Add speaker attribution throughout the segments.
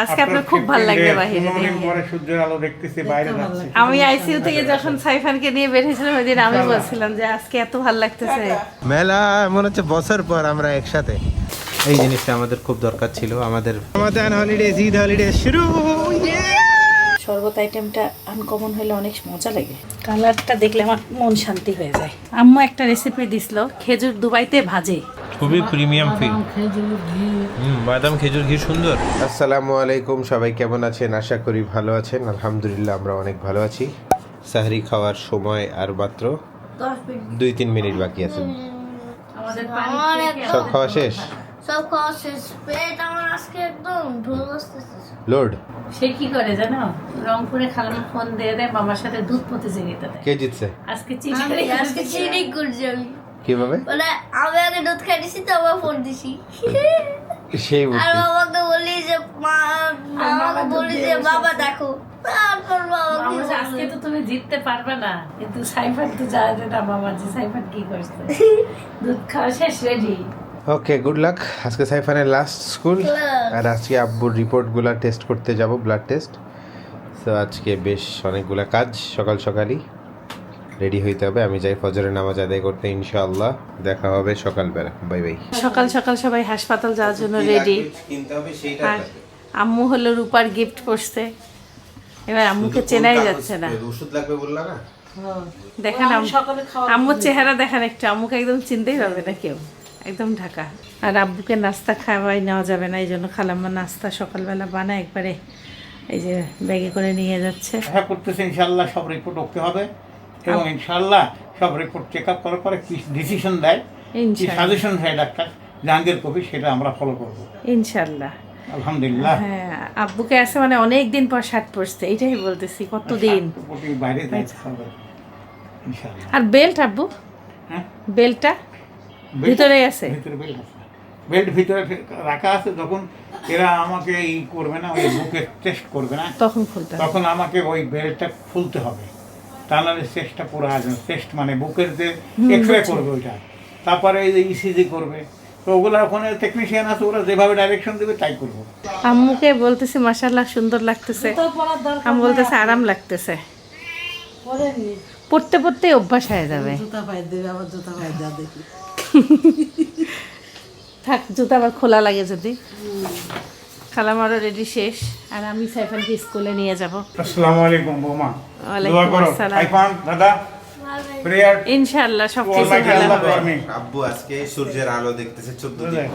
Speaker 1: আজকে আপনার খুব ভালো লাগবে বাহিরে পরে সূর্যের আলো দেখতেছি বাইরে যাচ্ছি। আমি আইসিইউ থেকে যখন সাইফানকে নিয়ে বের হয়েছিলাম ওই দিন আমি বলছিলাম যে আজকে এত ভালো লাগতেছে।
Speaker 2: মেলা মনে হচ্ছে বছর পর আমরা একসাথে। এই জিনিসটা আমাদের খুব দরকার ছিল। আমাদের রমাদান হলিডেজ, ঈদ হলিডেজ শুরু।
Speaker 1: শরবত আইটেমটা আনকমন হলে অনেক মজা লাগে। কালারটা দেখলে আমার মন শান্তি হয়ে যায়। আম্মু একটা রেসিপি দিছিল, খেজুর দুবাইতে ভাজে।
Speaker 2: খুবই প্রিমিয়াম ফিল। বাদাম খেজুর ঘি সুন্দর। আসসালামু আলাইকুম, সবাই কেমন আছেন? আশা করি ভালো আছেন। আলহামদুলিল্লাহ আমরা অনেক ভালো আছি। সাহরি খাওয়ার সময় আর মাত্র 2-3 মিনিট বাকি আছে। সব খাওয়া শেষ?
Speaker 3: সব খাওয়া শেষ। পেট আমার আজকে একদম ঢোল আসতেছে।
Speaker 2: লোড।
Speaker 1: সে কি করে জানো, রংপুরে খালাম ফোন দিয়ে দেয় মামার সাথে দুধ প্রতিযোগিতা দেয়।
Speaker 2: কে জিতছে?
Speaker 1: আজকে
Speaker 3: আজকে চিনি করছি আমি।
Speaker 2: কিভাবে?
Speaker 3: মানে আমি আগে দুধ খাই দিছি তো আমার ফোন দিছি।
Speaker 2: সেই
Speaker 3: আর বাবাকে বলি যে মামাকে বলি যে বাবা দেখো, তারপর বাবাকে
Speaker 1: আজকে তো তুমি জিততে পারবে না, কিন্তু সাইফান তো জানে না মামা যে সাইফান কি করছে। দুধ খাওয়া শেষ, রেডি।
Speaker 2: ওকে, গুড লাক। আজকে সাইফানের লাস্ট স্কুল, আর আজকে আব্বুর রিপোর্টগুলো টেস্ট করতে যাব, ব্লাড টেস্ট। তো আজকে বেশ অনেকগুলো কাজ, সকাল সকালই রেডি হইতে হবে। আমি যাই ফজরের নামাজ আদায় করতে, ইনশাআল্লাহ দেখা হবে সকালবেলা। Bye bye.
Speaker 1: সকাল সকাল সবাই হাসপাতাল যাওয়ার জন্য রেডি। আর আম্মু হলো রূপার গিফট করছে। এবার আম্মুকে চেনাই যাচ্ছে না।
Speaker 2: ওষুধ লাগবে বললা না?
Speaker 1: দেখেন আম্মুর চেহারা দেখেন একটু, আম্মুকে একদম চিনতেই পারবে না কেউ, একদম ঢাকা। আর আব্বুকে নাস্তা খাওয়াই নেওয়া যাবে না, এই জন্য খালাম্মা নাস্তা সকালবেলা বানায় একবারে এই যে ব্যাগে করে নিয়ে যাচ্ছে।
Speaker 4: আশা করতেছি ইনশাআল্লাহ সব রিপোর্ট ওকে হবে, এবং ইনশাআল্লাহ সব রিপোর্ট চেক আপ করার পরে কি ডিসিশন দেয়, কি সাজেশন দেয় ডাক্তার জাহাঙ্গীর কবি, সেটা আমরা ফলো করবো
Speaker 1: ইনশাআল্লাহ।
Speaker 4: আলহামদুলিল্লাহ।
Speaker 1: হ্যাঁ, আব্বুকে আছে মানে অনেক দিন পর শার্ট পরছে, এটাই বলতেছি কতদিন।
Speaker 4: বাইরে যাইতে হবে ইনশাআল্লাহ।
Speaker 1: আর বেল্ট আব্বু?
Speaker 4: হ্যাঁ,
Speaker 1: বেল্টটা ভিতরে আছে।
Speaker 4: ভিতরে বেল্ট আছে, বেল্ট ভিতরে রাখা আছে। যখন এরা আমাকে ই করবে না, ওই বুকে টেস্ট করবে না,
Speaker 1: তখন খুলতে হবে।
Speaker 4: তখন আমাকে ওই বেল্টটা খুলতে হবে, তা নাহলে চেস্টটা পুরো আসবে। চেস্ট মানে বুকের যে এক্সরে করবে ওইটা, তারপরে এই যে ইসিজি করবে। তো ওগুলো ওখানে টেকনিশিয়ান আছে, ওরা যেভাবে ডাইরেকশন দেবে তাই করবো।
Speaker 1: আম্মুকে বলতেছি মাশাআল্লাহ সুন্দর লাগতেছে, আম্মু বলতেছে আরাম লাগতেছে। পড়তে পড়তে অভ্যাস হয়ে যাবে। থাক, জুতা আবার খোলা লাগে যদি। খালামারও রেডি শেষ, আর আমি সাইফানকে স্কুলে নিয়ে যাব।
Speaker 4: আসসালামু আলাইকুম বৌমা।
Speaker 1: ওয়ালাইকুম
Speaker 4: দোয়া করো
Speaker 1: আসসালাম।
Speaker 4: সাইফান দাদা, প্রেয়ার
Speaker 1: ইনশাআল্লাহ সব কিছু ভালো হবে।
Speaker 2: আব্বু আজকে সূর্যের আলো দেখতেছে 14 দিন।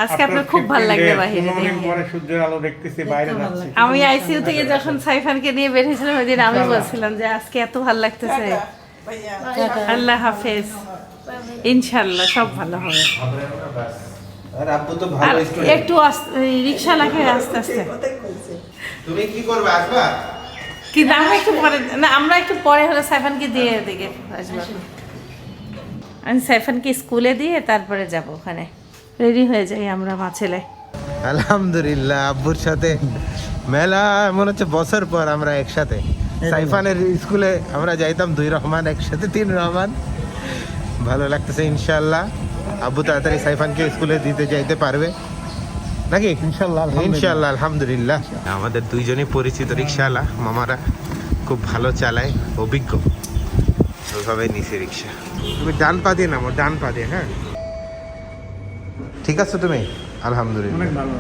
Speaker 1: আজকে আপনার খুব ভালো লাগবে বাহিরে
Speaker 4: পরে সূর্যের আলো দেখতেছি বাইরে যাচ্ছি।
Speaker 1: আমি আইসিইউ থেকে যখন সাইফানকে নিয়ে বের হয়েছিলাম ওই দিন আমি বলছিলাম যে আজকে এত ভালো লাগতেছে। আল্লাহ হাফেজ, ইনশাআল্লাহ সব ভালো হবে।
Speaker 2: আর আব্বু তো
Speaker 1: আর
Speaker 2: ভালো স্টুডেন্ট।
Speaker 1: একটু রিকশা লাখে আস্তে আস্তে।
Speaker 2: তুমি কি করবে, আসবা?
Speaker 1: কিন্তু আমরা একটু পরে না, আমরা একটু পরে হলে সাইফানকে দিয়ে দিকে আসবো। আমি সাইফানকে স্কুলে দিয়ে তারপরে যাব, ওখানে রেডি হয়ে যাই আমরা মা ছেলে।
Speaker 2: আলহামদুলিল্লাহ, আব্বুর সাথে মেলা মনে হচ্ছে বছর পর আমরা একসাথে। সাইফানের স্কুলে আমরা যাইতাম 2 রহমান, একসাথে 3 রহমান। ভালো লাগতেছে ইনশাআল্লাহ। আব্বু তাড়াতাড়ি সাইফানকে স্কুলে দিতে যাইতে পারবে নাকি?
Speaker 4: ইনশাআল্লাহ
Speaker 2: ইনশাআল্লাহ, আলহামদুলিল্লাহ। আমাদের দুইজনই পরিচিত রিক্সাওয়ালা মামারা, খুব ভালো চালায়, অভিজ্ঞ। ওইভাবে নিচে রিক্সা। তুমি ডান পা দিয়ে নামো, ডান পা দিয়ে। হ্যাঁ, ঠিক আছে তুমি? আলহামদুলিল্লাহ।
Speaker 4: অনেক ভালো।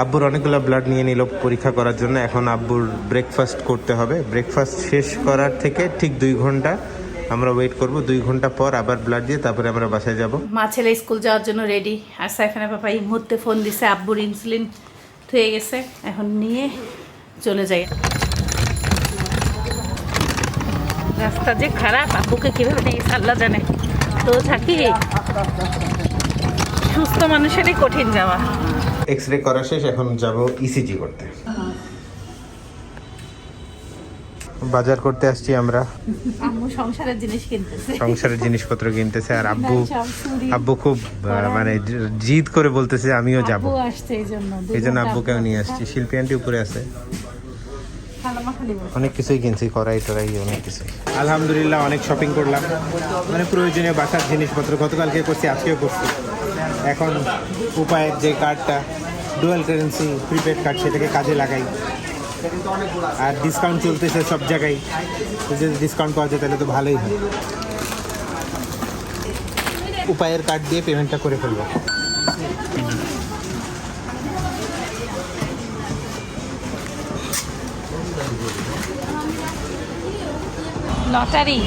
Speaker 2: আব্বুর অনেকগুলো ব্লাড নিয়ে নিল পরীক্ষা করার জন্য। এখন আব্বুর ব্রেকফাস্ট করতে হবে। ব্রেকফাস্ট শেষ করার থেকে ঠিক 2 ঘন্টা আমরা ওয়েট করব। 2 ঘন্টা পর আবার ব্লাড দিয়ে তারপরে আমরা বাসায় যাব।
Speaker 1: মা ছেলে স্কুল যাওয়ার জন্য রেডি। আর সাইফানের পাপা এই মুহূর্তে ফোন দিছে, আব্বুর ইনসুলিন হয়ে গেছে, এখন নিয়ে চলে যাই। রাস্তা যে খারাপ, আব্বুকে কীভাবে নেই আল্লাহ জানে। তো থাকি, সুস্থ মানুষেরই কঠিন যাওয়া।
Speaker 2: এক্সরে করা শেষ, এখন যাব ইসিজি করতে। বাজার করতে আসছি আমরা।
Speaker 1: আম্মু সংসারের জিনিস কিনতেছে,
Speaker 2: সংসারের জিনিসপত্র কিনতেছে। আর আব্বু খুব মানে জিদ করে বলতেছে আমিও যাব।
Speaker 1: আব্বু আসছে এই
Speaker 2: জন্য আব্বুকেও নিয়ে আসছি। শিল্পী আন্টি উপরে আছে। অনেক কিছুই কিনছি, কড়াই টড়াই অনেক কিছু। আলহামদুলিল্লাহ অনেক শপিং করলাম, মানে প্রয়োজনীয় বাসার জিনিসপত্র। গতকালকে করছি, আজকেও করছি। এখন উপায়ের যে কার্ডটা ডুয়াল কারেন্সি প্রিপেড কার্ড সেটাকে কাজে লাগাই। আর ডিসকাউন্ট চলতেছে সব জায়গায়, যদি ডিসকাউন্ট পাওয়া যায় তাহলে তো ভালোই হয়। উপায়ের কার্ড দিয়ে পেমেন্টটা করে ফেলবো।
Speaker 1: লটারি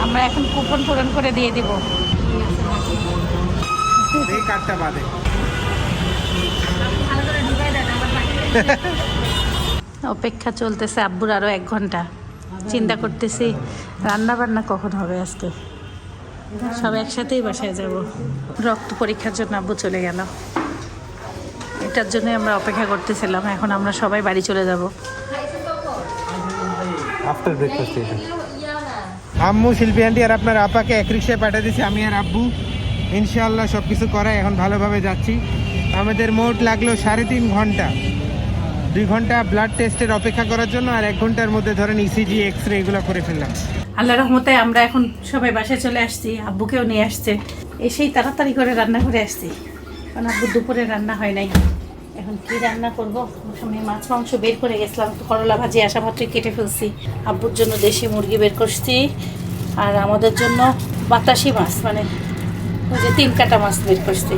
Speaker 1: আমরা এখন কুপন পূরণ করে দিয়ে দিব।
Speaker 2: এই কার্ডটা বাদে
Speaker 1: অপেক্ষা চলতেছে আব্বুর আরও 1 ঘন্টা। চিন্তা করতেছি রান্না বান্না কখন হবে আজকে। সব একসাথেই বাসায় যাব। রক্ত পরীক্ষার জন্য আব্বু চলে গেল, এটার জন্যই আমরা অপেক্ষা করতেছিলাম। এখন আমরা সবাই বাড়ি চলে যাব।
Speaker 2: After breakfast. আম্মু, শিল্পী আন্টি আর আপনার আপাকে এক রিক্সায় পাঠিয়ে দিয়েছি, আমি আর আব্বু। ইনশাআল্লাহ সব কিছু করায় এখন ভালোভাবে যাচ্ছি। আমাদের মোট লাগলো 3.5 ঘন্টা। 2 ঘন্টা ব্লাড টেস্টের অপেক্ষা করার জন্য, আর 1 ঘন্টার মধ্যে ধরেন ইসিজি, এক্স রে এগুলো করে ফেললাম।
Speaker 1: আল্লাহ রহমতে আমরা এখন সবাই বাসায় চলে আসছি। আব্বুকেও নিয়ে আসছে, এসেই তাড়াতাড়ি করে রান্না করে আসছি। কারণ আব্বু দুপুরে রান্না হয় নাই। এখন কি রান্না করবো? আমি মাছ মাংস বের করে গেছিলাম, করলা ভাজি আসা মাত্রই কেটে ফেলছি। আব্বুর জন্য দেশি মুরগি বের করছি, আর আমাদের জন্য বাতাসি মাছ, মানে ওই যে 3 কাটা মাছ বের করছি।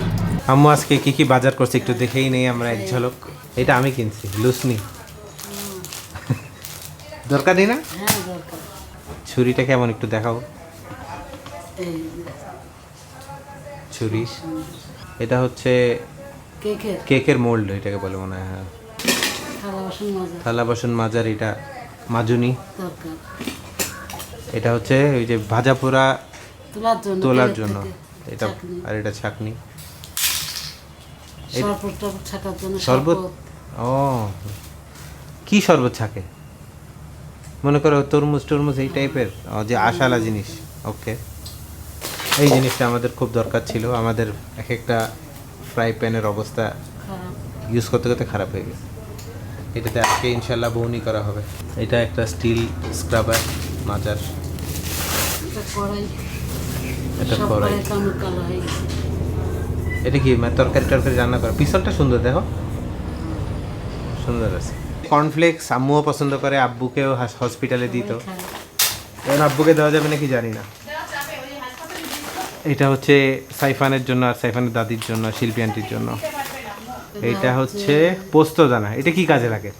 Speaker 2: আম্মু আজকে কি কি বাজার করছে একটু দেখেই নেই আমরা এক ঝলক। এটা আমি কিনছি, লুসনি। দরকার নেই না? ছুরিটা কেমন একটু দেখাও। ছুরি, এটা হচ্ছে কেকের মোল্ড, এটাকে বলে মনে হয়। হ্যাঁ, থালা বাসন মাজার, এটা মাজুনি। এটা হচ্ছে ওই যে ভাজা পোড়া তোলার জন্য এটা, আর এটা ছাকনি। শরবত, ও কি শরবত ছাকে? মনে করো তরমুজ টরমুজ এই টাইপের, যে আশালা জিনিস। ওকে, এই জিনিসটা আমাদের খুব দরকার ছিল। আমাদের এক একটা ফ্রাই প্যানের অবস্থা ইউজ করতে করতে খারাপ হয়ে গেছে। এটাতে আজকে ইনশাল্লাহ বউনি করা হবে। এটা একটা স্টিল স্ক্রাবার মাজার। এটা কড়াই। এটা কি মানে তরকারি টরকারি রান্না করা? পিছলটা সুন্দর, দেখো সুন্দর আছে। কর্নফ্লেক্স আম্মুও পছন্দ করে, আব্বুকেও হসপিটালে দিত। এখন আব্বুকে দেওয়া যাবে নাকি জানি না। এটা হচ্ছে সাইফানের জন্য, আর সাইফানের দাদির জন্য, শিল্পী আন্টির জন্য। এটা হচ্ছে পোস্তদানা। এটা কি কাজে লাগে?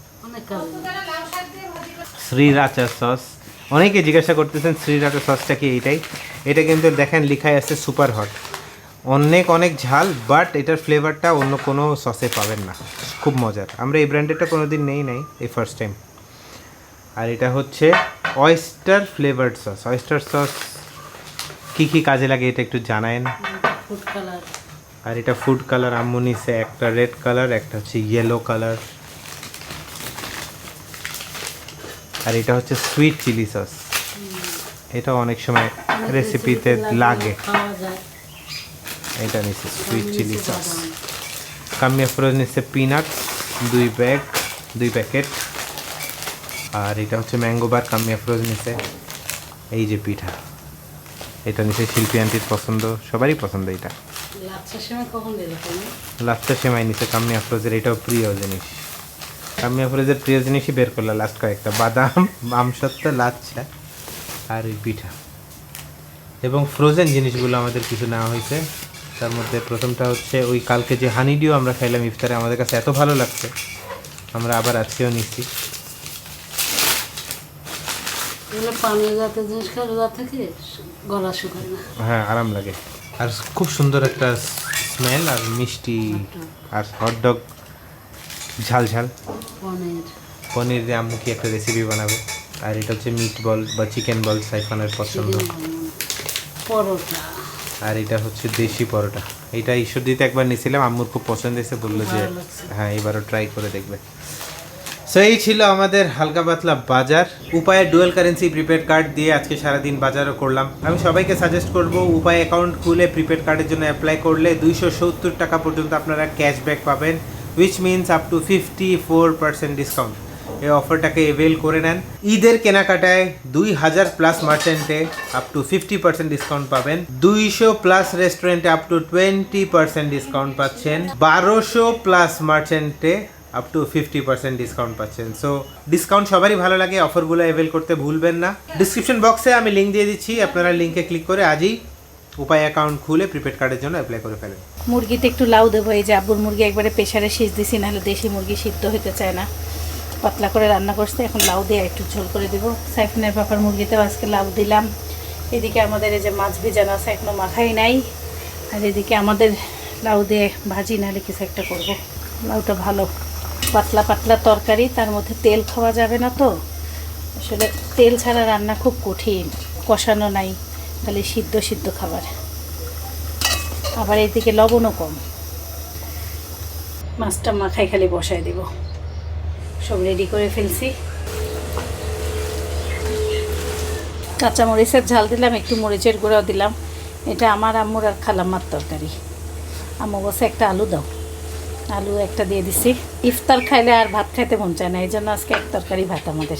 Speaker 2: Sriracha sauce. অনেকে জিজ্ঞাসা করতেছেন শ্রীরাচা সসটা কি? এটা কিন্তু দেখেন লেখাই আছে সুপার হট, অনেক অনেক ঝাল, বাট এটার ফ্লেভারটা অন্য কোনো সসে পাবেন না। খুব মজার। আমরা এই ব্র্যান্ডেরটা কোনো দিন নেই, এই ফার্স্ট টাইম। আর এটা হচ্ছে oyster flavoured sauce. Oyster sauce কী কী কাজে লাগে এটা একটু জানায়েন। আর এটা ফুড কালার আম্মু নিছে, একটা রেড কালার, একটা হচ্ছে ইয়েলো কালার। আর এটা হচ্ছে সুইট চিলি সস। এটা অনেক সময় রেসিপিতে লাগে। এটা নিচ্ছে সুইট চিলি সস। কাম্মি আফরোজ নিচ্ছে পিনাট 2 প্যাকেট। আর এটা হচ্ছে ম্যাঙ্গো বার, কাম্মি আফরোজ নিচ্ছে। এই যে পিঠা, এটা নিচ্ছে শিল্পী আন্টির পছন্দ, সবারই পছন্দ। এটা লাচ্ছা সেমাই নিচ্ছে কাম্মি আফরোজের, এটাও প্রিয় জিনিস। কাম্মি আফরোজের প্রিয় জিনিসই বের করলাম লাস্ট কয়েকটা, বাদাম, আমসত্ত্ব, লাচ্ছা আর এই পিঠা। এবং ফ্রোজেন জিনিসগুলো আমাদের কিছু নেওয়া হয়েছে। তার মধ্যে প্রথমটা হচ্ছে ওই কালকে যে হানিডিও আমরা খাইলাম ইফতারে, আমাদের কাছে এত ভালো লাগছে, আমরা আবার আজকেও নিচ্ছি। হ্যাঁ, আরাম লাগে। আর খুব সুন্দর একটা স্মেল, আর মিষ্টি, আর হটডগ ঝাল ঝাল। পনির দিয়ে আম্মু কি একটা রেসিপি বানাবে। আর এটা হচ্ছে মিট বল বা চিকেন বল, সাইফানের পছন্দ। আর এটা হচ্ছে দেশি পরোটা। এটা ঈশ্বরদীতে একবার নিয়েছিলাম, আম্মুর খুব পছন্দ হয়েছে, বললো যে হ্যাঁ এবারও ট্রাই করে দেখবে। সো এই ছিল আমাদের হালকা পাতলা বাজার। উপায়ে ডুয়াল কারেন্সি প্রিপেড কার্ড দিয়ে আজকে সারাদিন বাজারও করলাম। আমি সবাইকে সাজেস্ট করব উপায় অ্যাকাউন্ট খুলে প্রিপেড কার্ডের জন্য অ্যাপ্লাই করলে 270 টাকা পর্যন্ত আপনারা ক্যাশব্যাক পাবেন, which means up to 54% discount. এই অফারটাকে এভেল করে নেন। ঈদের কেনাকাটায় 2000+ মার্চেন্টে আপ টু 50% ডিসকাউন্ট পাবেন, 200+ রেস্টুরেন্টে আপ টু 20% ডিসকাউন্ট পাচ্ছেন, 1200+ মার্চেন্টে আপ টু 50% ডিসকাউন্ট পাচ্ছেন। সো ডিসকাউন্ট সবারই ভালো লাগে, অফারগুলো অ্যাভেল করতে ভুলবেন না। ডিসক্রিপশন বক্সে আমি লিঙ্ক দিয়ে দিচ্ছি, আপনারা লিঙ্কে ক্লিক করে আজই উপায় অ্যাকাউন্ট খুলে প্রিপেড কার্ডের জন্য অ্যাপ্লাই করে ফেলেন।
Speaker 1: মুরগিতে একটু লাউ দেবো, এই যে আব্বুর মুরগি একবারে প্রেশারে সিজ দিছি, নাহলে দেশি মুরগি সিদ্ধ হতে চায় না, পাতলা করে রান্না করতে। এখন লাউ দিয়ে একটু ঝোল করে দেবো। সাইফানের পাপার মুরগিতেও আজকে লাউ দিলাম। এদিকে আমাদের এই যে মাছ ভেজানো আছে, এখনও মাখাই নাই। আর এদিকে আমাদের লাউ দিয়ে ভাজি নাহলে কিছু একটা করবো। লাউটা ভালো পাতলা পাতলা তরকারি, তার মধ্যে তেল খাওয়া যাবে না, তো আসলে তেল ছাড়া রান্না খুব কঠিন, কষানো নাই, খালি সিদ্ধ সিদ্ধ খাবার। আবার এইদিকে লবণও কম। মাছটা মাখাই খালি বসায় দেব, সব রেডি করে ফেলছি। কাঁচামরিচের ঝাল দিলাম, একটু মরিচের গুঁড়াও দিলাম। এটা আমার আম্মুর আর খালাম্মার তরকারি। আম্মু বসে একটা আলু দাও, আলু একটা দিয়ে দিছি। ইফতার খাইলে আর ভাত খাইতে মন চায় না, এই জন্য আজকে এক তরকারি ভাত আমাদের।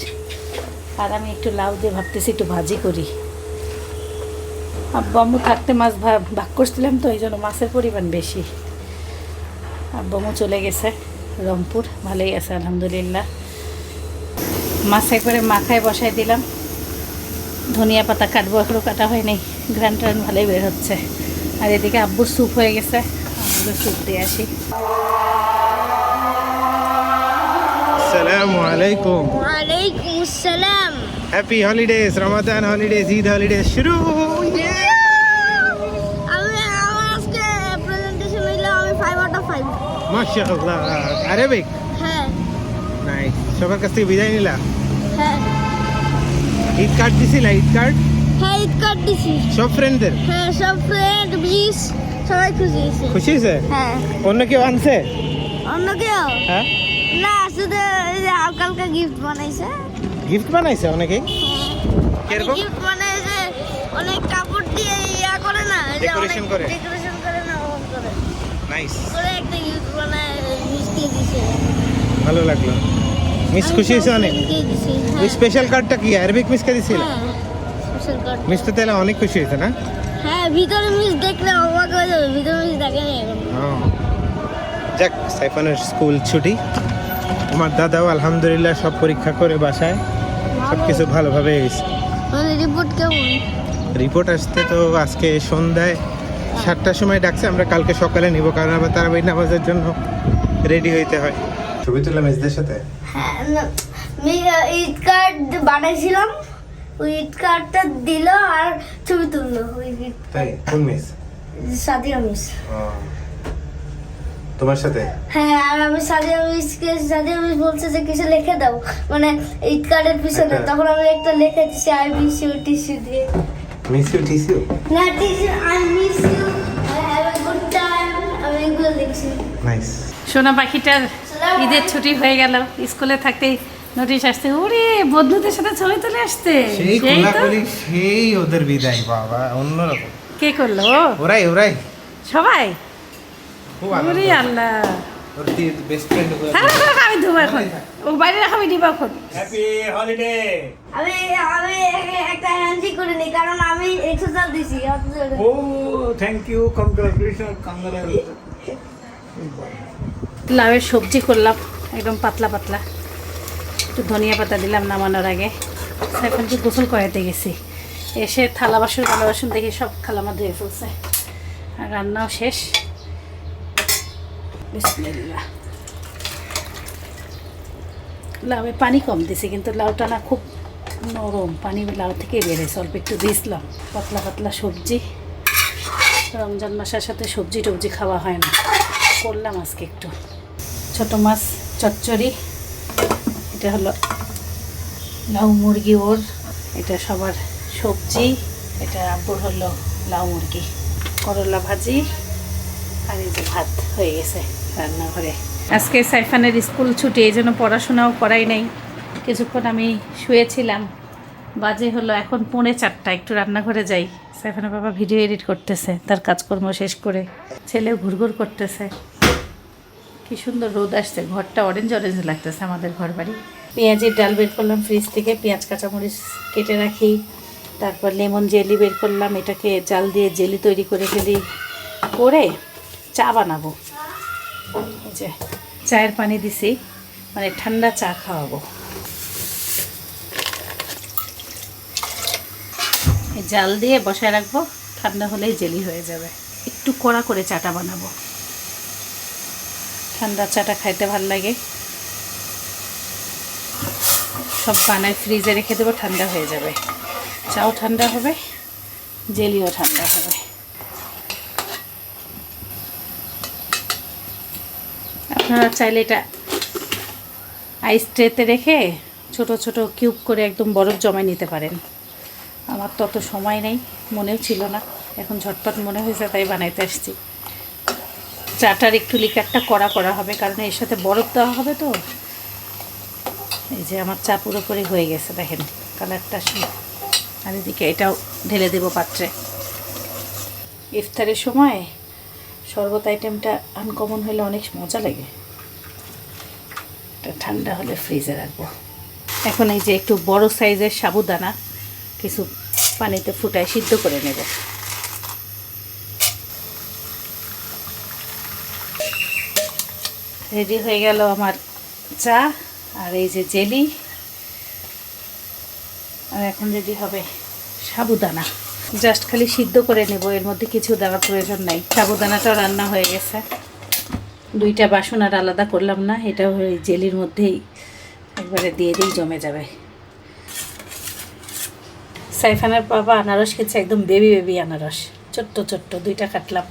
Speaker 1: আর আমি একটু লাউ দিয়ে ভাবতেছি একটু ভাজি করি। আব্বু আম্মু থাকতে মাছ ভাগ করছিলাম, তো এই জন্য মাছের পরিমাণ বেশি। আব্বু আম্মু চলে গেছে রংপুর, ভালোই আছে আলহামদুলিল্লাহ। মাছ একবারে মাখায় বসাই দিলাম। ধনিয়া পাতা কাটবো, এখনও কাটা হয়নি। গ্রান ট্রান ভালোই বের হচ্ছে। আর এদিকে আব্বুর স্যুপ হয়ে গেছে, আব্বুর স্যুপ দিয়ে আসি।
Speaker 2: আসসালামু আলাইকুম।
Speaker 3: ওয়ালাইকুম আসসালাম।
Speaker 2: হ্যাপি হলিডেজ, রমাদান হলিডেজ, ঈদ হলিডেজ শুরু।
Speaker 3: আমার আজকে প্রেজেন্টেশন হইলো, আমি 5 out of 5।
Speaker 2: মাশাআল্লাহ। আরবিক?
Speaker 3: হ্যাঁ
Speaker 2: নাইস। সবার কাছ থেকে বিদায় নিলা?
Speaker 3: হ্যাঁ
Speaker 2: ঈদ কার্ড দিছিলা? ঈদ কার্ড
Speaker 3: হ্যাঁ, ঈদ কার্ড দিছি
Speaker 2: সব ফ্রেন্ডদের?
Speaker 3: হ্যাঁ, সব ফ্রেন্ড বিশ সবাই খুশি হয়েছে।
Speaker 2: খুশি হয়েছে?
Speaker 3: হ্যাঁ।
Speaker 2: অন্য কেউ আনছে?
Speaker 3: অন্য কেউ
Speaker 2: হ্যাঁ,
Speaker 3: না, শুধু এই যে হালকা গিফট বানাইছে।
Speaker 2: গিফট বানাইছে অনেকেই। কিরকম
Speaker 3: গিফট বানাইছে? অনেক কাপড় দিয়ে ইয়া করে না,
Speaker 2: Decoration করে?
Speaker 3: ডেকোরেশন করে না, ওরকম করে
Speaker 2: নাইস,
Speaker 3: করে একটা গিফট বানায় মিষ্টি দিছে।
Speaker 2: ভালো লাগলো। মিস খুশি হয়েছে অনেক?
Speaker 3: দিছি।
Speaker 2: ওই স্পেশাল কার্ডটা কি আরবিক মিসকে দিছিল?
Speaker 3: হ্যাঁ, স্পেশাল কার্ড।
Speaker 2: মিস তো তাহলে অনেক খুশি হয়েছে না?
Speaker 3: হ্যাঁ, ভিতরে মিস দেখলে অবাক হয়ে যাবে, ভিতরে মিস দেখেনি এখন।
Speaker 2: যাক, সাইফানের স্কুল ছুটি। আমার দাদাও আলহামদুলিল্লাহ সব পরীক্ষা করে বাসায়, সব কিছু ভালোভাবে গেছে।
Speaker 3: মানে রিপোর্ট কেমন?
Speaker 2: রিপোর্ট আসতে তো আজকে সন্ধ্যায় 7টার সময় ডাকছে, আমরা কালকে সকালে নিব, কারণ আবার তারাবির নামাজের জন্য রেডি হইতে হয়। ছবি তুললাম মেজদের সাথে।
Speaker 3: হ্যাঁ, আমি ঈদ কার্ড বানাইছিলাম, ওই ঈদ কার্ডটা দিল আর ছবি তুললো। ওই
Speaker 2: তাই? কোন মিস?
Speaker 3: সাদিয়া মিস।
Speaker 2: তোমার সাথে?
Speaker 3: হ্যাঁ, আর আমি সাদিয়া মিস বলছে যে কিছু লিখে দাও, মানে ঈদ কার্ডের পিছনে।
Speaker 2: একটা-
Speaker 3: তখন আমি একটা লিখে দিছি, আই মিস ইউ টিস্যু দিয়ে।
Speaker 2: Miss you tissue?
Speaker 3: না, tissue, I miss you, I have a good time, আমি এগুলো লিখছি।
Speaker 2: নাইস।
Speaker 1: সোনা পাখিটার ঈদের ছুটি হয়ে গেল, স্কুলে থাকতেই নোটিশ আসতে, ওরে বন্ধুদের সাথে ছবি তুলে আসতে।
Speaker 2: সেই
Speaker 1: সেই তো।
Speaker 2: কোলাকুলি, সেই ওদের বিদায়, বাবা অন্যরকম।
Speaker 1: কে করলো?
Speaker 2: ওরাই
Speaker 1: সবাই?
Speaker 2: খুব
Speaker 1: ওরে আল্লাহ।
Speaker 2: ওর বেস্ট ফ্রেন্ড।
Speaker 1: থাক, আমি ধুবো এখন, ও বাইরে রাখা, আমি দিব এখন।
Speaker 4: Happy holiday.
Speaker 3: আমি একটা হ্যান্ডি করে নি, কারণ আমি এক্সারসাইজ দিছি।
Speaker 4: ও থ্যাংক ইউ, কংগ্রাচুলেশন।
Speaker 1: লাউয়ের সবজি করলাম একদম পাতলা পাতলা, একটু ধনিয়া পাতা দিলাম নামানোর আগে। সাইফানকে গোসল করাতে গেছি, এসে থালা বাসন দেখি সব খালামা ধুয়ে ফেলছে। আর রান্নাও শেষ। বিসমিল্লাহ। লাউয়ে পানি কম দিছি, কিন্তু লাউটা না খুব নরম, পানি লাউ থেকে বেড়েছে, অল্প একটু দিয়েছিলাম। পাতলা পাতলা সবজি, রমজান মাসের সাথে সবজি টবজি খাওয়া হয় না, করলাম আজকে একটু। ছোটো মাছ চচ্চড়ি, এটা হলো লাউ মুরগি ওর, এটা সবার সবজি, এটা আব্বুর হলো লাউ মুরগি, করলা ভাজি, আর এই যে ভাত হয়ে গেছে রান্নাঘরে। আজকে সাইফানের স্কুল ছুটি, এই জন্য পড়াশোনাও করাই নাই। কিছুক্ষণ আমি শুয়েছিলাম, বাজে হলো এখন 3:45, একটু রান্নাঘরে যাই। সাইফানের বাবা ভিডিও এডিট করতেছে তার কাজকর্ম শেষ করে, ছেলেও ঘুরঘুর করতেছে। কি সুন্দর রোদ আসছে, ঘরটা অরেঞ্জ অরেঞ্জ লাগতেছে আমাদের ঘর বাড়ি। পেঁয়াজের ডাল বের করলাম ফ্রিজ থেকে, পেঁয়াজ কাঁচামরিচ কেটে রাখি। তারপর লেমন জেলি বের করলাম, এটাকে জাল দিয়ে জেলি তৈরি করে ফেলি, করে চা বানাবো। এই যে চায়ের পানি দিছি, মানে ঠান্ডা চা খাওয়াবো। এই জাল দিয়ে বসায় রাখবো, ঠান্ডা হলেই জেলি হয়ে যাবে। একটু কড়া করে চাটা বানাবো, ঠান্ডা চাটা খাইতে ভাল লাগে। সব বানায় ফ্রিজে রেখে দেবো, ঠান্ডা হয়ে যাবে। চাও ঠান্ডা হবে, জেলিও ঠান্ডা হবে। আপনারা চাইলে এটা আইস ট্রেতে রেখে ছোট ছোট কিউব করে একদম বরফ জমায় নিতে পারেন। আমার তত সময় নেই, মনেও ছিল না, এখন ঝটপট মনে হয়েছে তাই বানাইতে আসছি। চাটার একটু লিকারটা কড়া করা হবে, কারণ এর সাথে বরফ দেওয়া হবে তো। এই যে আমার চা পুরোপুরি হয়ে গেছে, দেখেন কালারটা। আর এদিকে এটাও ঢেলে দেব পাত্রে। ইফতারের সময় শরবত আইটেমটা আনকমন হলে অনেক মজা লাগে। এটা ঠান্ডা হলে ফ্রিজে রাখবো। এখন এই যে একটু বড় সাইজের সাবুদানা কিছু পানিতে ফুটায় সিদ্ধ করে নেব। রেডি হয়ে গেল আমার চা আর এই যে জেলি। আর এখন রেডি হবে সাবুদানা, জাস্ট খালি সিদ্ধ করে নেব, এর মধ্যে কিছু দেওয়ার প্রয়োজন নাই। সাবুদানাটাও রান্না হয়ে গেছে, দুইটা বাসন আর আলাদা করলাম না, এটাও ওই জেলির মধ্যেই একবারে দিয়ে দিই, জমে যাবে। সাইফানের বাবা আনারস খেয়েছে, একদম বেবি বেবি আনারস, ছোট্ট ছোট্ট দুইটা কাটলাম।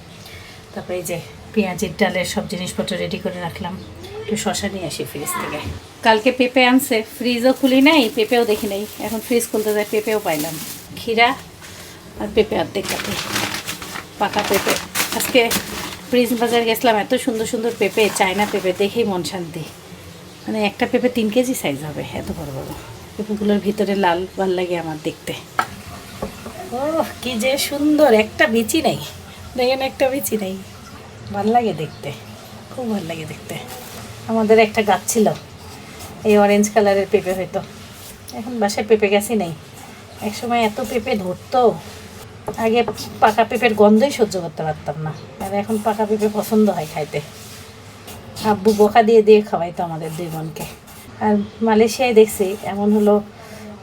Speaker 1: তারপরে এই যে পেঁয়াজের ডালের সব জিনিসপত্র রেডি করে রাখলাম। একটু শশা নিয়ে আসি ফ্রিজ থেকে। কালকে পেঁপে আনছে, ফ্রিজও খুলি নাই, পেঁপেও দেখি নাই। এখন ফ্রিজ খুলতে যায়, পেঁপেও পাইলাম। ক্ষীরা আর পেঁপে অর্ধেক কাটে, পাকা পেঁপে। আজকে ফ্রিজ বাজার গেছিলাম, এত সুন্দর সুন্দর পেঁপে, চায়না পেঁপে, দেখেই মন শান্তি। মানে একটা পেঁপে 3 কেজি সাইজ হবে, এত বড় বড় পেঁপেগুলোর ভিতরে লাল ভাল লাগে আমার দেখতে। ও কি যে সুন্দর, একটা বিচি নেই, দেখেন একটা বিচি নেই, ভাল লাগে দেখতে, খুব ভাল লাগে দেখতে। আমাদের একটা গাছ ছিল এই অরেঞ্জ কালারের পেঁপে, হয়তো এখন বাসায় পেঁপে গাছই নেই। একসময় এত পেঁপে ধরতো, আগে পাকা পেঁপের গন্ধই সহ্য করতে পারতাম না, আর এখন পাকা পেঁপে পছন্দ হয় খাইতে। আব্বু বোকা দিয়ে দিয়ে খাওয়াইতো আমাদের 2 বোনকে। আর মালয়েশিয়ায় দেখছি এমন হলো,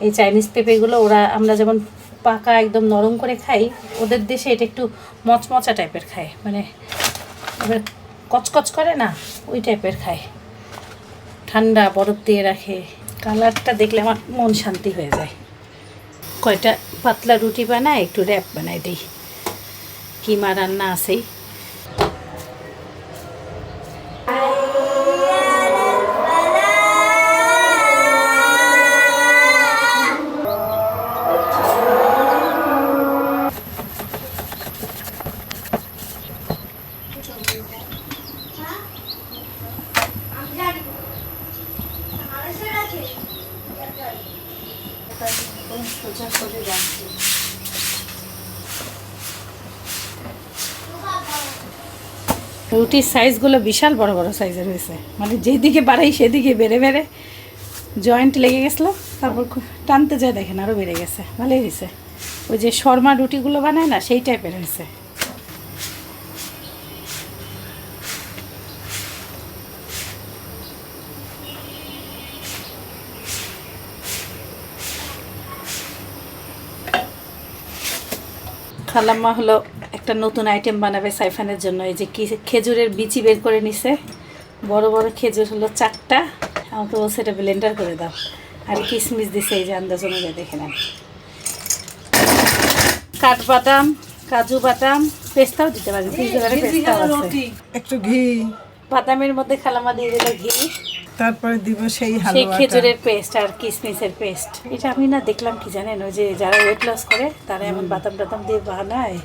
Speaker 1: এই চাইনিজ পেঁপেগুলো ওরা, আমরা যেমন পাকা একদম নরম করে খাই, ওদের দেশে এটা একটু মচমচা টাইপের খায়, মানে এবার কচকচ করে না, ওই টাইপের খায়। ঠান্ডা বরফ দিয়ে রাখে, কালারটা দেখলে আমার মন শান্তি হয়ে যায়। কয়টা পাতলা রুটি বানায়, একটু র্যাপ বানাই দিই। কিমা রান্না আছেই। রুটির সাইজগুলো বিশাল বড় বড় সাইজের হয়েছে, মানে যেদিকে বাড়াই সেদিকে বেড়ে বেড়ে জয়েন্ট লেগে গেছিলো, তারপর টানতে যায় দেখেন আরও বেড়ে গেছে, ভালোই হয়েছে। ওই যে শর্মা রুটিগুলো বানায় না, সেই টাইপের হয়েছে। খালাম্মা হলো একটা নতুন আইটেম বানাবে সাইফানের জন্য। এই যে খেজুরের বিচি বের করে নিছে, বড় বড় খেজুর হলো 4টা, আমাকে বলছে এটা ব্লেন্ডার করে দাও। আর কিশমিশ দিছে, এই যে আন্দাজ অনুযায়ী দেখে নেন। কাঠবাদাম, কাজু বাদাম, পেস্তাও দিতে পারেন, পেস্তাও আছে,
Speaker 5: একটু ঘি,
Speaker 1: বাদামের মধ্যে খালাম্মা দিয়ে দিল ঘি,
Speaker 5: তারপরে দিব সেই
Speaker 1: খেজুরের পেস্ট আর কিশমিশের পেস্ট। এটা আমি না দেখলাম, কি জানেন, ওই যে যারা ওয়েট লস করে তারা এমন বাদাম টাদাম দিয়ে বানায়।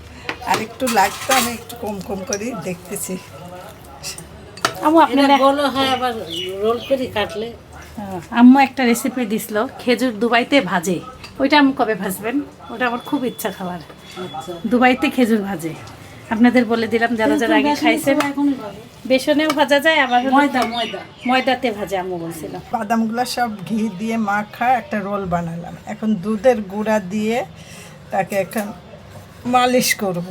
Speaker 5: আর একটু লাগতো, আমি একটু কম কম করে দেখতেছি।
Speaker 1: আম্মু আপনারা বলো, হ্যাঁ আবার রোল করে কাটলে। আম্মু একটা রেসিপি দিছিল, খেজুর দুবাইতে ভাজে। ওইটা আমি কবে ভাজবেন? ওটা আমার খুব ইচ্ছা খাবার। দুবাইতে খেজুর ভাজে, আপনাদের বলে দিলাম যারা যারা আগে খাইছেন, বেসনেও ভাজা যায়, আবার ময়দাতে ভাজা আম্মু বলছিল।
Speaker 5: বাদামগুলো সব ঘি দিয়ে মাখা একটা রোল বানালাম। এখন দুধের গুঁড়া দিয়ে তাকে এখন মালিশ করব।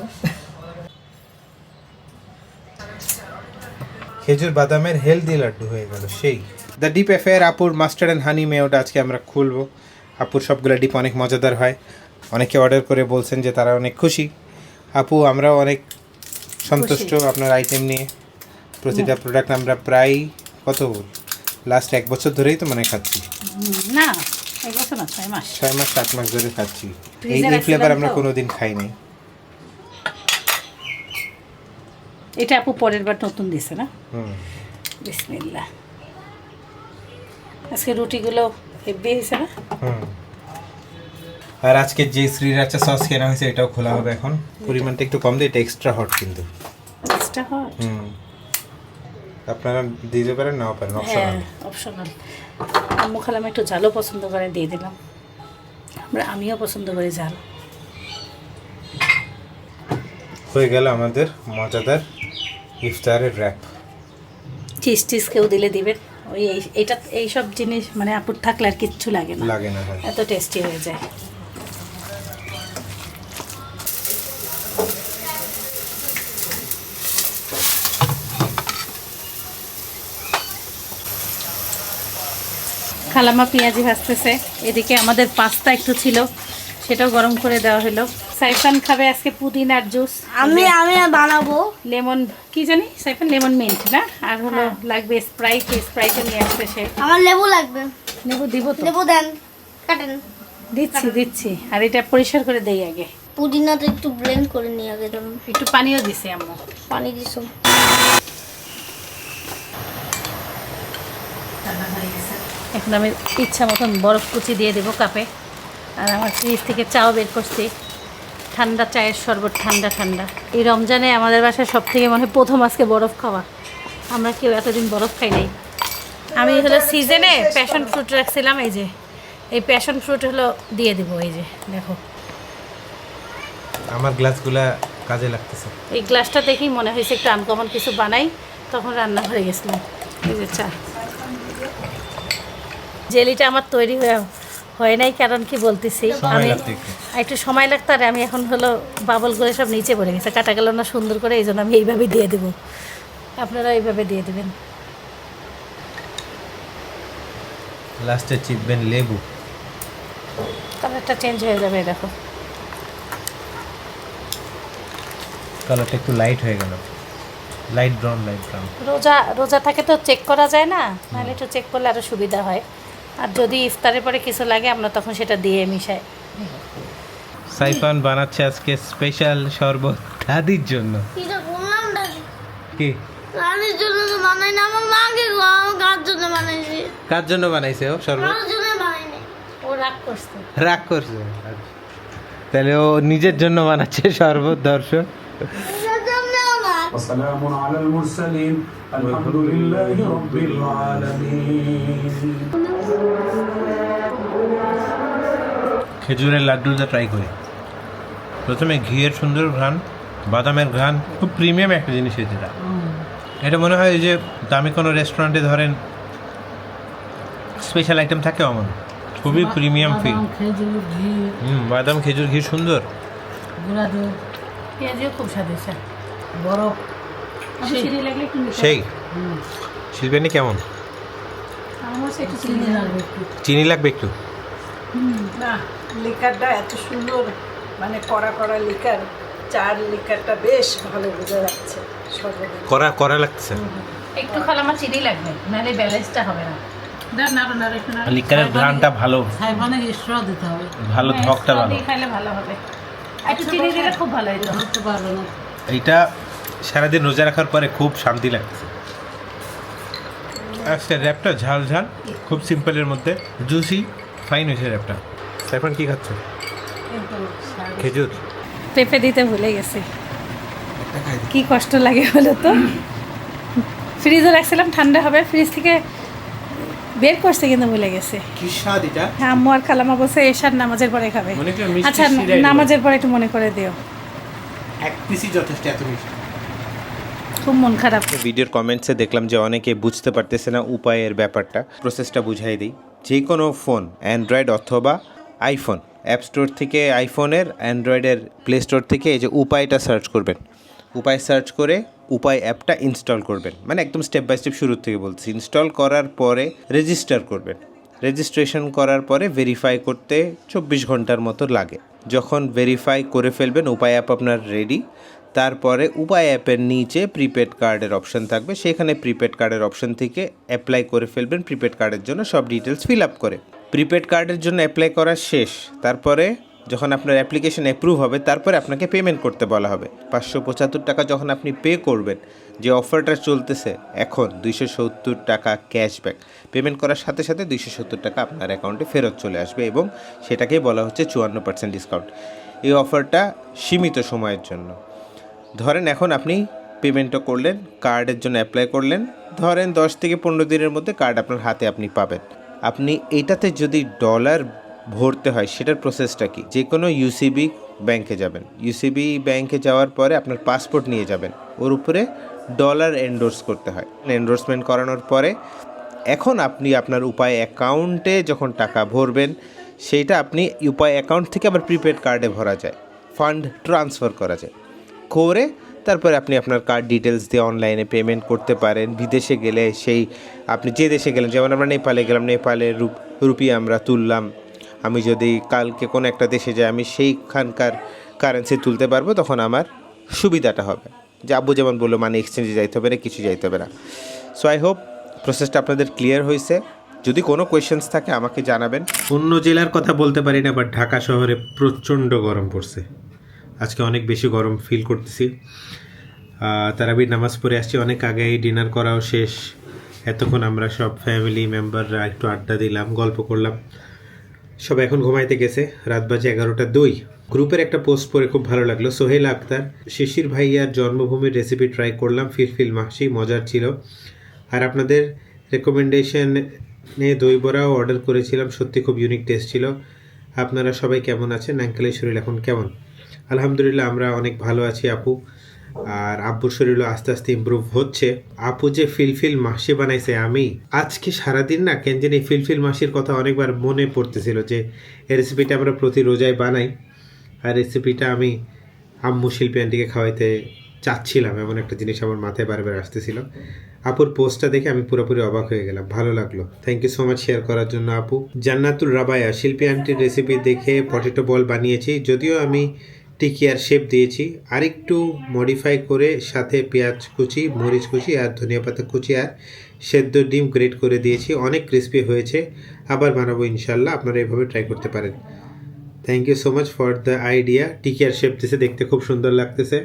Speaker 2: খেজুর বাদামের হেলদি লাড্ডু হয়ে গেল সেই। দ্য ডিপ অ্যাফেয়ার আপুর মাস্টার্ড অ্যান্ড হানি মেয়োটা আজকে আমরা খুলবো। আপুর সবগুলো ডিপ অনেক মজাদার হয়, অনেকে অর্ডার করে বলছেন যে তারা অনেক খুশি। আপু আমরাও অনেক সন্তুষ্ট আপনার আইটেম নিয়ে। প্রতিটা প্রোডাক্ট আমরা প্রায় লাস্ট 1 বছর ধরেই তো মানে খাচ্ছি।
Speaker 1: না 1 বছর না, 6 মাস
Speaker 2: 7 মাস ধরে খাচ্ছি। এই
Speaker 1: Freezer
Speaker 2: ফ্লেভার
Speaker 1: রাখছিলাম
Speaker 2: আমরা
Speaker 1: তো।
Speaker 2: কোনোদিন খাই নাই।
Speaker 1: এটা আপু পরের বার নতুন দিছে না?
Speaker 2: হুম।
Speaker 1: বিসমিল্লাহ। আজকে রুটিগুলো হেভি হয়েছে না?
Speaker 2: হুম। আর আজকে যে শ্রীরাচা সস কেনা হয়েছে এটাও খোলা হবে এখন। পরিমাণটা একটু কম দিয়ে, এটা এক্সট্রা হট কিন্তু।
Speaker 1: Extra hot?
Speaker 2: হুম। আপনারা দিতে পারেন, নাও পারেন,
Speaker 1: হ্যাঁ,
Speaker 2: অপশনাল।
Speaker 1: অপশনাল। আম্মু খালাম একটু ঝালও পছন্দ করে, দিয়ে দিলাম। আমিও পছন্দ করি ঝাল।
Speaker 2: হয়ে গেল আমাদের মজাদার ইফতারের র্যাপ।
Speaker 1: চিজ টিজ কেউ দিলে দিবেন। ওই এটা এইসব জিনিস মানে আপুর থাকলে আর কিচ্ছু লাগে না,
Speaker 2: লাগে না, হয়
Speaker 1: এত টেস্টি হয়ে যায়। খালামা পেঁয়াজি ভাজতেছে, এদিকে আমাদের পাস্তা একটু ছিল, সেটাও গরম করে দেওয়া হলো। সাইফান খাবে আজকে পুদিনার জুস,
Speaker 3: আমি বানাবো
Speaker 1: লেমন কি জানি সাইফান, লেমন মিন্ট না, আর হলো লাগবে স্প্রাইট, স্প্রাইটও নিয়ে আসছে সে।
Speaker 3: আমার লেবু লাগবে,
Speaker 1: নেবো দিব তো,
Speaker 3: লেবু দেন, কাটেন।
Speaker 1: দিচ্ছি। আর এটা পরিষ্কার করে দেই আগে।
Speaker 3: পুদিনাটা একটু ব্লেন্ড করে নিয়ে আগে ধরুন।
Speaker 1: একটু পানিও দিছি আম্মু।
Speaker 3: পানি দিছো?
Speaker 1: এখন আমি ইচ্ছা মতন বরফ কুচি দিয়ে দেবো কাপে। আর আমার ফ্রিজ থেকে চাও বের করছি, ঠান্ডা চায়ের শরবত, ঠান্ডা ঠান্ডা। এই রমজানে আমাদের বাসায় সব থেকে মনে হয় প্রথম আজকে বরফ খাওয়া। আমরা কেউ এতদিন বরফ খাই নাই। আমি হলো সিজনে প্যাশন ফ্রুট রাখছিলাম, এই যে এই প্যাশন ফ্রুট হলো দিয়ে দিব। এই যে দেখো,
Speaker 2: আমার গ্লাসগুলা কাজে লাগতেছে।
Speaker 1: এই গ্লাসটা দেখেই মনে হয়েছে একটু আনকমন কিছু বানাই, তখন রান্নাঘরে গেছিলাম। এই যে চা, জেলিটা আমার তৈরি হয় নাই, কারণ কি বলতেছি আমি একটু সময় লাগতো। আর আমি এখন হলো বাবল করে সব নিচে পড়ে গেছে, কাটা গেল না সুন্দর করে, এই জন্য আমি এইভাবে দিয়ে দেবো। আপনারা এইভাবে দিয়ে দেবেন।
Speaker 2: লাস্টে চিপবেন লেবু,
Speaker 1: কালারটা চেঞ্জ হয়ে যাবে। দেখো
Speaker 2: কালারটা একটু লাইট হয়ে গেল, লাইট ব্রাউন।
Speaker 1: রোজা থাকে তো চেক করা যায় না, নাহলে একটু চেক করলে আরও সুবিধা হয়। আর যদি ইফতারের পরে কিছু লাগে আমরা তখন সেটা দিয়ে মিশাই।
Speaker 2: সাইফান বানাচ্ছে আজকে স্পেশাল শরবত দাদির জন্য।
Speaker 3: এটা বললাম না,
Speaker 2: কি
Speaker 3: রানীর জন্য তো বানাই না, আমার মাকে গো, আমার কার জন্য বানাইছি?
Speaker 2: কার জন্য বানাইছে ও শরবত?
Speaker 3: আমার জন্য বানাইনি।
Speaker 1: ও রাগ করছে।
Speaker 2: রাগ করছে, তাহলে ও নিজের জন্য বানাচ্ছে শরবত। দর্শক,
Speaker 3: এটার জন্য না।
Speaker 6: وسلام على المرسلين الحمد لله رب العالمين
Speaker 2: খেজুরের লাড্ডুটা ট্রাই করি। প্রথমে ঘিয়ের সুন্দর ঘ্রাণ, বাদামের ঘ্রাণ, খুব প্রিমিয়াম একটা জিনিস এটা। এটা মনে হয় যে দামি কোনো রেস্টুরেন্টে ধরেন স্পেশাল আইটেম থাকে, অমন খুবই প্রিমিয়াম ফিল। বাদাম খেজুর ঘি সুন্দর,
Speaker 1: পেঁয়াজিও খুব স্বাদ হয়েছে। বরফ চিনি লাগলে একটু মিশাই।
Speaker 2: সেই শিল্পেনি কেমন?
Speaker 1: আমার একটু চিনি লাগবে একটু।
Speaker 2: চিনি লাগবে একটু।
Speaker 5: না, লিকারটা এত সুন্দর, মানে কড়া কড়া লিকার, চার লিকারটা বেশ ভালো বোঝা যাচ্ছে।
Speaker 2: কড়া কড়া লাগছে।
Speaker 1: একটু খালে আমার চিনি লাগবে, নাহলে ব্যালেন্সটা হবে না।
Speaker 2: লিকারের ঘ্রাণটা ভালো, ভালো ধকটা ভালো।
Speaker 1: খাইলে ভালো হবে। একটু চিনি দিলে খুব ভালো হতো। ধরতে পারবে না।
Speaker 2: এইটা সারাদিন রোজা রাখার পরে খুব শান্তি লাগছে। আজকে র্যাপটা ঝাল ঝাল, খুব সিম্পলের মধ্যে, জুসি, ফাইন হয়েছে র্যাপটা। এখন কি খাচ্ছে? খেজুর।
Speaker 1: পেঁপে দিতে ভুলে গেছি, কি কষ্ট লাগে বলো তো। ফ্রিজে রাখছিলাম ঠান্ডা হবে, ফ্রিজ থেকে বের করছে কিন্তু ভুলে গেছে।
Speaker 2: কি স্বাদ এটা?
Speaker 1: হ্যাঁ, আম্মু আর খালামা বলছে এশার নামাজের পরে খাবে।
Speaker 2: মনে করি মিষ্টি
Speaker 1: আচ্ছা,
Speaker 2: শিরায় দেবো।
Speaker 1: নামাজের পরে একটু মনে করে দিও।
Speaker 4: এক পিসই যথেষ্ট, এত বেশি।
Speaker 1: খুব মন খারাপ।
Speaker 2: ভিডিওর কমেন্টসে দেখলাম যে অনেকে বুঝতে পারতেছে না উপায়ের ব্যাপারটা, প্রসেসটা বুঝাই দিই। যে কোনো ফোন, অ্যান্ড্রয়েড অথবা আইফোন, অ্যাপ স্টোর থেকে আইফোনের, অ্যান্ড্রয়েডের প্লে স্টোর থেকে এই যে উপায়টা সার্চ করবেন। উপায় সার্চ করে উপায় অ্যাপটা ইনস্টল করবেন, মানে একদম স্টেপ বাই স্টেপ শুরু থেকে বলছি। ইনস্টল করার পরে রেজিস্টার করবেন। রেজিস্ট্রেশন করার পরে ভেরিফাই করতে 24 ঘন্টার মতো লাগে। যখন ভেরিফাই করে ফেলবেন উপায় অ্যাপ আপনার রেডি, তারপরে উপায় অ্যাপের নিচে প্রিপেড কার্ডের অপশান থাকবে, সেখানে প্রিপেড কার্ডের অপশান থেকে অ্যাপ্লাই করে ফেলবেন প্রিপেড কার্ডের জন্য সব ডিটেলস ফিল আপ করে। প্রিপেড কার্ডের জন্য অ্যাপ্লাই করা শেষ। তারপরে যখন আপনার অ্যাপ্লিকেশন অ্যাপ্রুভ হবে তারপরে আপনাকে পেমেন্ট করতে বলা হবে। 575 টাকা যখন আপনি পে করবেন, যে অফারটা চলতেছে এখন 270 টাকা ক্যাশব্যাক, পেমেন্ট করার সাথে সাথে 270 টাকা আপনার অ্যাকাউন্টে ফেরত চলে আসবে এবং সেটাকেই বলা হচ্ছে 54% ডিসকাউন্ট। এই অফারটা সীমিত সময়ের জন্য। ধরেন এখন আপনি পেমেন্টও করলেন, কার্ডের জন্য অ্যাপ্লাই করলেন, ধরেন 10 থেকে 15 দিনের মধ্যে কার্ড আপনার হাতে আপনি পাবেন। আপনি এইটাতে যদি ডলার ভরতে হয় সেটার প্রসেসটা কি? যে কোনো ইউসিবি ব্যাংকে যাবেন, ইউসিবি ব্যাংকে যাওয়ার পরে আপনার পাসপোর্ট নিয়ে যাবেন, ওর উপরে ডলার এন্ডোর্স করতে হয়। এন্ডোর্সমেন্ট করানোর পরে এখন আপনি আপনার উপায় অ্যাকাউন্টে যখন টাকা ভরবেন, সেইটা আপনি উপায় অ্যাকাউন্ট থেকে আবার প্রিপেড কার্ডে ভরা যায়, ফান্ড ট্রান্সফার করা যায় করে তারপরে আপনি আপনার কার্ড ডিটেলস দিয়ে অনলাইনে পেমেন্ট করতে পারেন। বিদেশে গেলে সেই আপনি যে দেশে গেলেন, যেমন আমরা নেপালে গেলাম, নেপালের রুপি আমরা তুললাম। আমি যদি কালকে কোনো একটা দেশে যাই, আমি সেইখানকার কারেন্সি তুলতে পারবো, তখন আমার সুবিধাটা হবে। যে আব্বু যেমন বললো, মানে এক্সচেঞ্জে যাইতে হবে না, কিছু যাইতে হবে না। সো আই হোপ প্রসেসটা আপনাদের ক্লিয়ার হয়েছে। যদি কোনো কোয়েশ্চেন্স থাকে আমাকে জানাবেন। অন্য জেলার কথা বলতে পারি না, বাট ঢাকা শহরে প্রচণ্ড গরম পড়ছে। আজকে অনেক বেশি গরম ফিল করতেছি। তারাবির নামাজ পড়ে আসছি অনেক আগেই, ডিনার করাও শেষ। এতক্ষণ আমরা সব ফ্যামিলি মেম্বাররা একটু আড্ডা দিলাম, গল্প করলাম। সব এখন ঘুমাইতে গেছে, রাত বাজে 11:02। গ্রুপের একটা পোস্ট পড়ে খুব ভালো লাগলো। সোহেল আক্তার, শিশির ভাইয়ার জন্মভূমির রেসিপি ট্রাই করলাম, ফিরফিল মাসি, মজার ছিল। আর আপনাদের রেকমেন্ডেশনে দই বড়াও অর্ডার করেছিলাম, সত্যি খুব ইউনিক টেস্ট ছিল। আপনারা সবাই কেমন আছেন? আঙ্কেলের শরীর এখন কেমন? আলহামদুলিল্লাহ আমরা অনেক ভালো আছি আপু। আর আব্বুর শরীরও আস্তে আস্তে ইমপ্রুভ হচ্ছে। আপু যে ফিলফিল মাসি বানাইছে, আমি আজকে সারাদিন না কেন জানি ফিলফিল মাসির কথা অনেকবার মনে পড়তেছিল, যে এই রেসিপিটা আমরা প্রতি রোজায় বানাই। আর রেসিপিটা আমি আম্মু শিল্পী আন্টিকে খাওয়াইতে চাচ্ছিলাম, এমন একটা জিনিস আমার মাথায় বারবার আসতেছিল। আপুর পোস্টটা দেখে আমি পুরোপুরি অবাক হয়ে গেলাম, ভালো লাগলো। Thank you so much share করার জন্য আপু। জান্নাতুল রাবায়া, শিল্পী আন্টির রেসিপি দেখে পটেটো বল বানিয়েছি, যদিও আমি টিকিয়ার শেপ দিয়েছি, আরেকটু মডিফাই করে সাথে পেঁয়াজ কুচি, মরিচ কুচি আর ধনিয়া পাতা কুচি আর সেদ্ধ ডিম গ্রেট করে দিয়েছি। অনেক ক্রিস্পি হয়েছে, আবার বানাবো ইনশাল্লাহ, আপনারা এভাবে ট্রাই করতে পারেন। Thank you so much for the idea. টিকিয়ার শেপ দিয়েছে, দেখতে খুব সুন্দর লাগতেছে।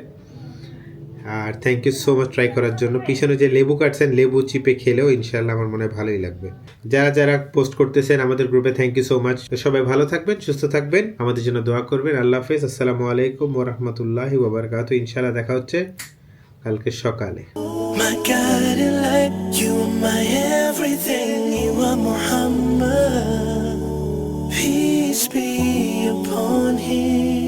Speaker 2: আর thank you so much try করার জন্য। পিছনে যে লেবু কাটছেন, লেবু চিপে খেলেও ইনশাল্লাহ আমার মনে হয় ভালোই লাগবে। যারা যারা পোস্ট করতেছেন আমাদের গ্রুপে, থ্যাংক ইউ সো মাচ। সবাই ভালো থাকবেন, সুস্থ থাকবেন, আমাদের জন্য দোয়া করবেন। আল্লাহ হাফেজ, আসসালামু আলাইকুম ওয়া রাহমাতুল্লাহি ওয়া বারাকাতুহু। ইনশাল্লাহ দেখা হচ্ছে কালকে সকালে।
Speaker 7: My guiding light, you are my everything, you are Muhammad. Peace be upon him.